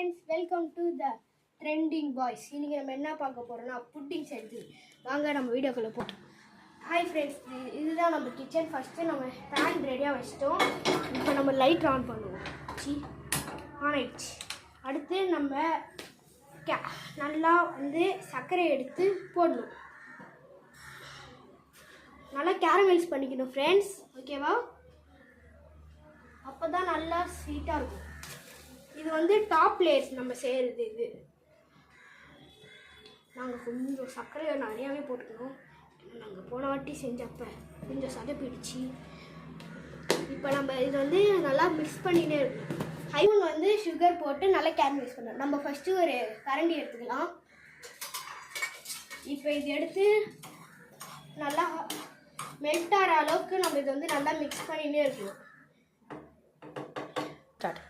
friends, welcome to the Trending Boys. இன்னைக்கு நம்ம என்ன பார்க்க போறோம்னா புட்டிங் செஞ்சு வாங்க நம்ம வீடியோக்குள்ள போறோம். ஹாய் ஃப்ரெண்ட்ஸ், இதுதான் நம்ம கிச்சன். ஃபர்ஸ்ட் நம்ம பேன் ரெடியா வச்சிட்டோம். இப்போ நம்ம லைட் ஆன் பண்ணுவோம். ஆன் ஆயிடுச்சு. அடுத்து நம்ம நல்லா வந்து சர்க்கரை எடுத்து போடணும். நல்லா கேரமெல்ஸ் பண்ணிக்கணும் ஃப்ரெண்ட்ஸ், ஓகேவா? அப்போ தான் நல்லா ஸ்வீட்டாக இருக்கும். இது வந்து டாப் லேயர்ஸ் நம்ம செய்கிறது. இது நாங்கள் கொஞ்சம் சர்க்கரையை நிறையாவே போட்டுக்கணும். நாங்கள் போன வாட்டி செஞ்சப்போ கொஞ்சம் சதப்பிடுச்சு. இப்போ நம்ம இது வந்து நல்லா மிக்ஸ் பண்ணிகிட்டே இருக்கணும். ஹைமன் வந்து சுகர் போட்டு நல்லா கேரமலைஸ் பண்ணணும். நம்ம ஃபஸ்ட்டு ஒரு கரண்டி எடுத்துக்கலாம். இப்போ இது எடுத்து நல்லா மெல்ட் ஆகிற அளவுக்கு நம்ம இதை வந்து நல்லா மிக்ஸ் பண்ணிகிட்டே இருக்கணும்.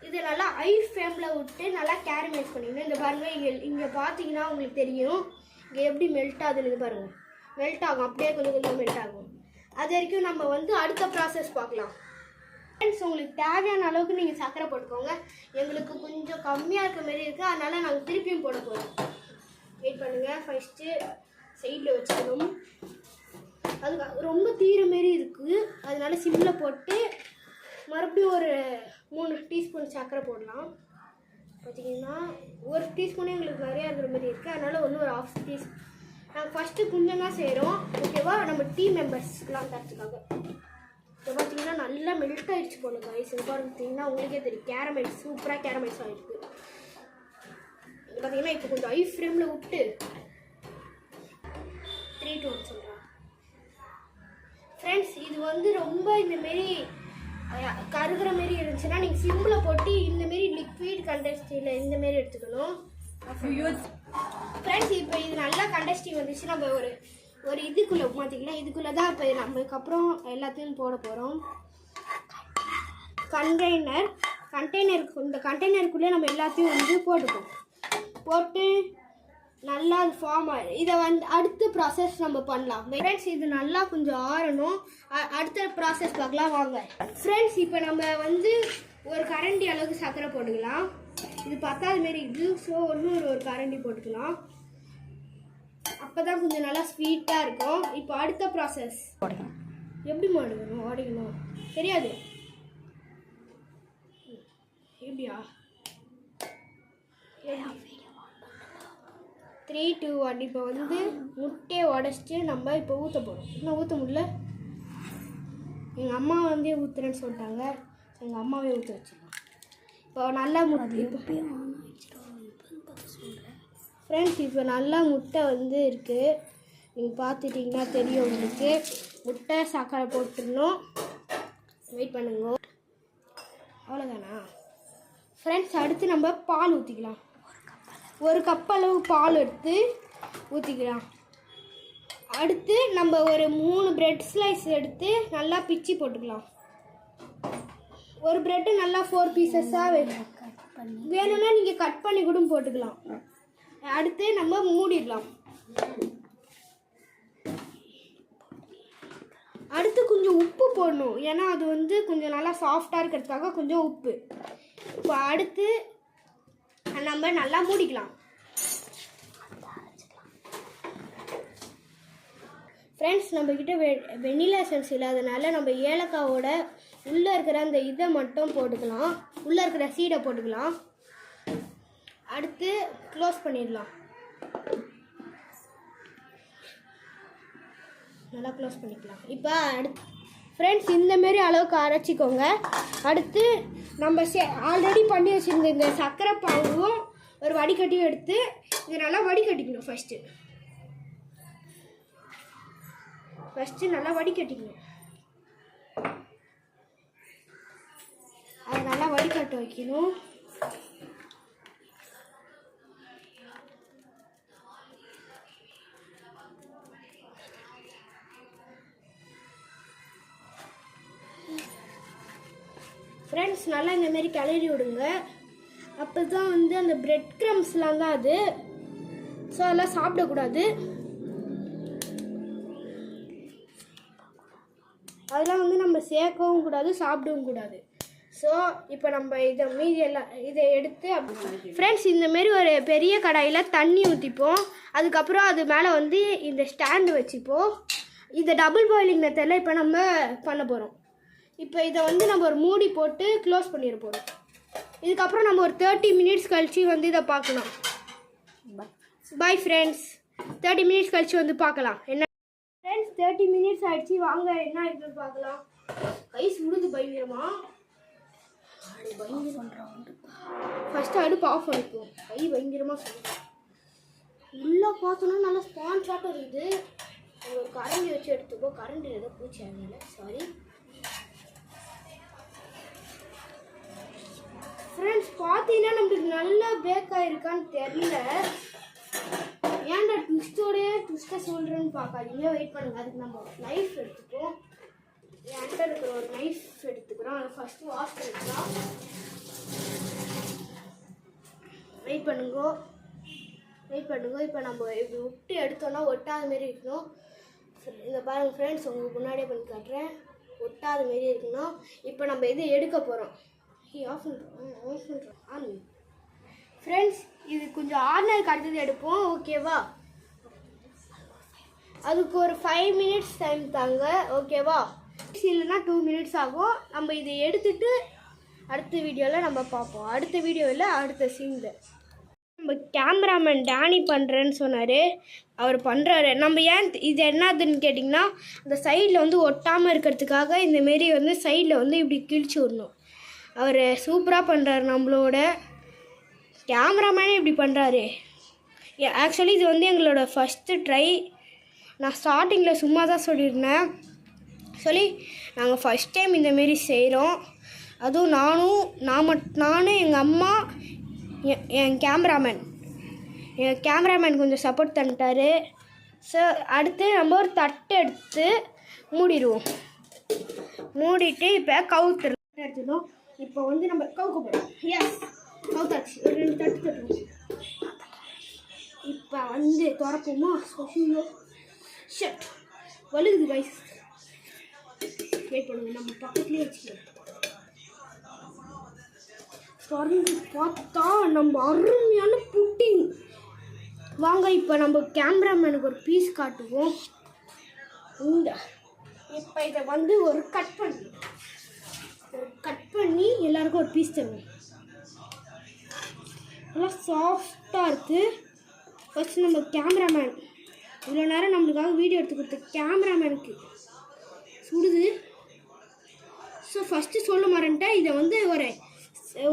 இது நல்லா ஹை ஃப்ளேமில் விட்டு நல்லா கேரமலைஸ் பண்ணிக்கணும். இந்த பாருங்கள், இங்கே பார்த்தீங்கன்னா உங்களுக்கு தெரியும் இங்கே எப்படி மெல்ட் ஆகுதுன்னு. பாருங்கள், மெல்ட் ஆகும், அப்படியே கொஞ்சம் கொஞ்சம் மெல்ட் ஆகும். அது வரைக்கும் நம்ம வந்து அடுத்த ப்ராசஸ் பார்க்கலாம். ஃப்ரெண்ட்ஸ், உங்களுக்கு தேவையான அளவுக்கு நீங்கள் சர்க்கரை போட்டுக்கோங்க. எங்களுக்கு கொஞ்சம் கம்மியாக இருக்க மாதிரி இருக்குது, அதனால் நாங்கள் திருப்பியும் போட போகிறோம். வெயிட் பண்ணுங்கள். ஃபஸ்ட்டு சைடில் வச்சுக்கணும். அது ரொம்ப தீர மாரி இருக்குது, அதனால சிம்மில் போட்டு மறுபடியும் ஒரு 3 டீஸ்பூன் சர்க்கரை போடலாம். பார்த்தீங்கன்னா ஒரு டீஸ்பூனே எங்களுக்கு நிறையா இருக்கிற மாதிரி இருக்குது, அதனால் ஒரு 1/2 டீஸ்பூன். நாங்கள் ஃபஸ்ட்டு கொஞ்சம் தான் செய்கிறோம், ஓகேவா? நம்ம டீம் மெம்பர்ஸ்க்கெலாம் தரத்துக்காக. இப்போ பார்த்தீங்கன்னா நல்லா மெல்ட் ஆகிடுச்சு போல கைஸ். இது பார்த்தீங்கன்னா உங்களுக்கே தெரியும், கேரமைல்ஸ் சூப்பராக கேரமைல்ஸ் ஆகிருக்கு. பார்த்தீங்கன்னா இப்போ கொஞ்சம் ஹை ஃப்ளேமில் விட்டு 3 to 1 சொல்கிறேன் ஃப்ரெண்ட்ஸ். இது வந்து ரொம்ப இந்தமாரி கருகிற மாரி இருந்துச்சுன்னா நீங்கள் சிம்பிளை போட்டு இந்தமாரி லிக்விட் கண்டஸ்டியில் இந்தமாரி எடுத்துக்கணும் ஃப்ரெண்ட்ஸ். இப்போ இது நல்லா கண்டஸ்டி வந்துச்சு. நம்ம ஒரு இதுக்குள்ளே மாற்றிக்கலாம். இதுக்குள்ளே தான் இப்போ நம்மளுக்கு அப்புறம் எல்லாத்தையும் போட போகிறோம். இந்த கண்டெய்னருக்குள்ளே நம்ம எல்லாத்தையும் வந்து போட்டுப்போம். போட்டு நல்லா அது ஃபார்ம் ஆகிடும். இதை வந்து அடுத்த ப்ராசஸ் நம்ம பண்ணலாம் ஃப்ரெண்ட்ஸ். இது நல்லா கொஞ்சம் ஆறணும். அடுத்த ப்ராசஸ் பார்க்கலாம் வாங்க ஃப்ரெண்ட்ஸ். இப்போ நம்ம வந்து ஒரு கரண்டி அளவுக்கு சர்க்கரை போட்டுக்கலாம். இது 10வது மாரி இது, ஸோ ஒரு கரண்டி போட்டுக்கலாம். அப்போ தான் கொஞ்சம் நல்லா ஸ்வீட்டாக இருக்கும். இப்போ அடுத்த ப்ராசஸ் எப்படி மாடுக்கணும், ஓடிக்கணும் தெரியாது எப்படியா? 3, 2, 1. இப்போ வந்து முட்டையை உடச்சிட்டு நம்ம இப்போ ஊற்ற போகிறோம். இன்னும் ஊற்ற முடியல. எங்கள் அம்மா வந்து ஊற்றுறேன்னு சொல்லிட்டாங்க, எங்கள் அம்மாவே ஊற்ற வச்சுக்கலாம். இப்போ நல்லா முட்டை ஃப்ரெண்ட்ஸ், இப்போ நல்லா முட்டை வந்து இருக்குது. நீங்கள் பார்த்துட்டிங்கன்னா தெரியும் உங்களுக்கு. முட்டை சர்க்கரை போட்டுடணும். வெயிட் பண்ணுங்க. அவ்வளோதானா ஃப்ரெண்ட்ஸ்? அடுத்து நம்ம பால் ஊற்றிக்கலாம். 1 கப் அளவு பால் எடுத்து ஊற்றிக்கலாம். அடுத்து நம்ம ஒரு 3 பிரெட் ஸ்லைஸ் எடுத்து நல்லா பிச்சு போட்டுக்கலாம். ஒரு பிரெட்டு நல்லா 4 பீசஸாக வேணும்னா நீங்கள் கட் பண்ணி கூட போட்டுக்கலாம். அடுத்து நம்ம மூடிடலாம். அடுத்து கொஞ்சம் உப்பு போடணும், ஏன்னா அது வந்து கொஞ்சம் நல்லா சாஃப்டாக இருக்கிறதுக்காக கொஞ்சம் உப்பு. இப்போ அடுத்து நம்ம நல்லா மூடிக்கலாம் ஃப்ரெண்ட்ஸ். நம்மக்கிட்ட வெண்ணிலா எசன்ஸ் இல்லாதனால நம்ம ஏலக்காவோட உள்ளே இருக்கிற அந்த இதை மட்டும் போட்டுக்கலாம், உள்ளே இருக்கிற சீடை போட்டுக்கலாம். அடுத்து க்ளோஸ் பண்ணிடலாம். நல்லா க்ளோஸ் பண்ணிக்கலாம். இப்போ அடுத்து ஃப்ரெண்ட்ஸ் இந்தமாரி அளவுக்கு அரைச்சிக்கோங்க. அடுத்து நம்ம ஆல்ரெடி பண்ணி வச்சுருந்த இந்த சர்க்கரை பாவும் ஒரு வடிகட்டியும் எடுத்து இதை நல்லா வடிகட்டிக்கணும். ஃபஸ்ட்டு நல்லா வடிகட்டிக்கணும். அதை நல்லா வடிகட்ட வைக்கணும். ஃப்ரெண்ட்ஸ் நல்லா இந்தமாரி கிளறி விடுங்க. அப்போ தான் வந்து அந்த பிரெட் க்ரம்ஸ்லாம் தான் அது, ஸோ அதெல்லாம் சாப்பிடக்கூடாது. அதெல்லாம் வந்து நம்ம சேர்க்கவும் கூடாது, சாப்பிடவும் கூடாது. ஸோ இப்போ நம்ம இதை எடுத்து ஃப்ரெண்ட்ஸ் இந்தமாரி ஒரு பெரிய கடாயில் தண்ணி ஊற்றிப்போம். அதுக்கப்புறம் அது மேலே வந்து இந்த ஸ்டாண்டு வச்சுப்போம். இந்த டபுள் பாயிலிங் மெத்தடில் இப்போ நம்ம பண்ண போகிறோம். இப்போ இதை வந்து நம்ம ஒரு மூடி போட்டு க்ளோஸ் பண்ணிட போகிறோம். இதுக்கப்புறம் நம்ம ஒரு 30 மினிட்ஸ் கழிச்சு வந்து இதை பார்க்கலாம். பாய் ஃப்ரெண்ட்ஸ், 30 மினிட்ஸ் கழிச்சு வந்து பார்க்கலாம். என்ன ஃப்ரெண்ட்ஸ் 30 மினிட்ஸ் ஆகிடுச்சு, வாங்க என்ன ஆகிடுன்னு பார்க்கலாம். கை சுடுது பயங்கரமா. ஃபஸ்ட்டு அடுப்பு ஆஃப் பண்ணிப்போம். கை பயங்கரமாக சுடுது. உள்ளே பார்த்தோன்னா நல்லா ஸ்பான்ஸ் ஆட்டம் இருக்குது. ஒரு கரண்டி வச்சு எடுத்துப்போ. கரண்டி ஏதோ பூச்சி ஆகல, சாரி ஃப்ரெண்ட்ஸ். பார்த்தீங்கன்னா நம்மளுக்கு நல்லா பேக் ஆகிருக்கான்னு தெரியல. ஏன்டா ட்விஸ்ட்டை சொல்கிறேன்னு பார்க்காதீங்க, வெயிட் பண்ணுங்கள். அதுக்கு நம்ம நைஃப் எடுத்துப்போம். என்கிட்ட இருக்கிற ஒரு நைஃப் எடுத்துக்கிறோம். அதை ஃபஸ்ட்டு வாஷ் பண்ணிக்கலாம். வெயிட் பண்ணுங்க. இப்போ நம்ம இப்படி விட்டு எடுத்தோன்னா ஒட்டாத மாரி இருக்கணும். இதை பாருங்கள் ஃப்ரெண்ட்ஸ், உங்களுக்கு முன்னாடியே பண்ணி காட்டுறேன். ஒட்டாத மாரி இருக்கணும். இப்போ நம்ம இதை எடுக்க போகிறோம். ஆஃப் பண்ணுறோம் ஆன் ஃப்ரெண்ட்ஸ். இது கொஞ்சம் ஆர்னர் அடுத்தது எடுப்போம், ஓகேவா? அதுக்கு ஒரு 5 மினிட்ஸ் டைம் தாங்க, ஓகேவா? இல்லைன்னா 2 மினிட்ஸ் ஆகும். நம்ம இதை எடுத்துகிட்டு அடுத்த வீடியோவில் நம்ம பார்ப்போம். அடுத்த வீடியோவில் அடுத்த சீனில் நம்ம கேமராமேன் டேனி பண்ணுறேன்னு சொன்னார். அவர் பண்ணுறாரு. நம்ம ஏன் இது என்னதுன்னு கேட்டிங்கன்னா, அந்த சைடில் வந்து ஒட்டாமல் இருக்கிறதுக்காக இந்தமாரி வந்து சைடில் வந்து இப்படி கிழிச்சு விடணும். அவர் சூப்பராக பண்ணுறாரு. நம்மளோட கேமராமேனே இப்படி பண்ணுறாரு. ஆக்சுவலி இது வந்து எங்களோட ஃபஸ்ட்டு ட்ரை. நான் ஸ்டார்டிங்கில் சும்மா தான் சொல்லியிருந்தேன். நாங்கள் ஃபஸ்ட் டைம் இந்தமாரி செய்கிறோம். அதுவும் நானும் எங்கள் அம்மா, என் கேமராமேன் கொஞ்சம் சப்போர்ட் பண்ணிட்டாரு. ஸோ அடுத்து நம்ம ஒரு தட்டு எடுத்து மூடிடுவோம். மூடிட்டு இப்போ எடுத்துடும். இப்போ வந்து நம்ம கவுக்க போகிறோம். எஸ், கவுத்தாச்சு. ஒரு 2 தட்டு தட்டுவோம். இப்போ வந்து திறப்போமா? ஷட் வலுகுது கைஸ். வெயிட் பண்ணுங்க, நம்ம பக்கத்துலேயே வச்சுக்கலாம். திறந்து பார்த்தா நம்ம அருமையான புட்டிங். வாங்க இப்போ நம்ம கேமராமேனுக்கு ஒரு பீஸ் காட்டுவோம். இப்போ இதை வந்து ஒரு கட் பண்ணி எல்லாருக்கும் ஒரு பீஸ் தருவோம். நல்லா சாஃப்டாக இருக்குது. ஃபஸ்ட்டு நம்ம கேமராமேன் இவ்வளோ நேரம் நம்மளுக்காக வீடியோ எடுத்து கொடுத்த கேமராமேனுக்கு சுடுது. ஸோ ஃபஸ்ட்டு சொல்ல மாட்டேன்ட்டேன். இதை வந்து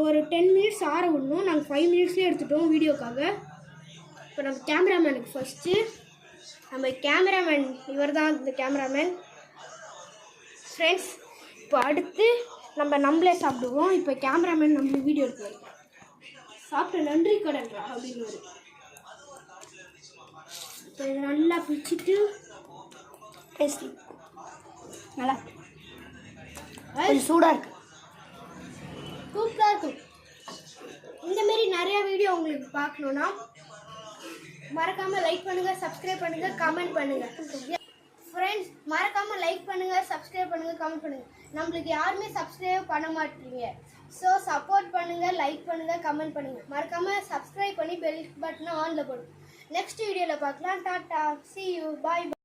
ஒரு 10 மினிட்ஸ் ஆற விடணும். நாங்கள் 5 மினிட்ஸ்லேயே எடுத்துட்டோம் வீடியோக்காக. இப்போ நம்ம கேமராமேனுக்கு ஃபஸ்ட்டு நம்ம கேமராமேன் இவர் தான் இந்த கேமராமேன் ஃப்ரெண்ட்ஸ். இப்போ அடுத்து நம்மளே சாப்பிடுவோம். இப்போ கேமராமேன் நம்மளுக்கு வீடியோ எடுத்துவார். சாப்பிட்ட நன்றி கடன்றா அப்படின்னு வரும். இப்போ இதை நல்லா பிடிச்சிட்டு நல்லா சூடாக இருக்குது, சூப்பராக இருக்கும். இந்தமாரி நிறையா வீடியோ உங்களுக்கு பார்க்கணுன்னா மறக்காமல் லைக் பண்ணுங்கள், சப்ஸ்கிரைப் பண்ணுங்கள், கமெண்ட் பண்ணுங்கள். ஃப்ரெண்ட்ஸ் மறக்காமல் லைக் பண்ணுங்கள், சப்ஸ்கிரைப் பண்ணுங்கள், கமெண்ட் பண்ணுங்கள். நம்மளுக்கு யாருமே சப்ஸ்கிரைப் பண்ண மாட்டீங்க. ஸோ சப்போர்ட் பண்ணுங்கள், லைக் பண்ணுங்கள், கமெண்ட் பண்ணுங்கள். மறக்காமல் சப்ஸ்கிரைப் பண்ணி பெல் பட்டனை ஆனில் போடுங்க. நெக்ஸ்ட் வீடியோவில் பார்க்கலாம். Tata, see you, bye.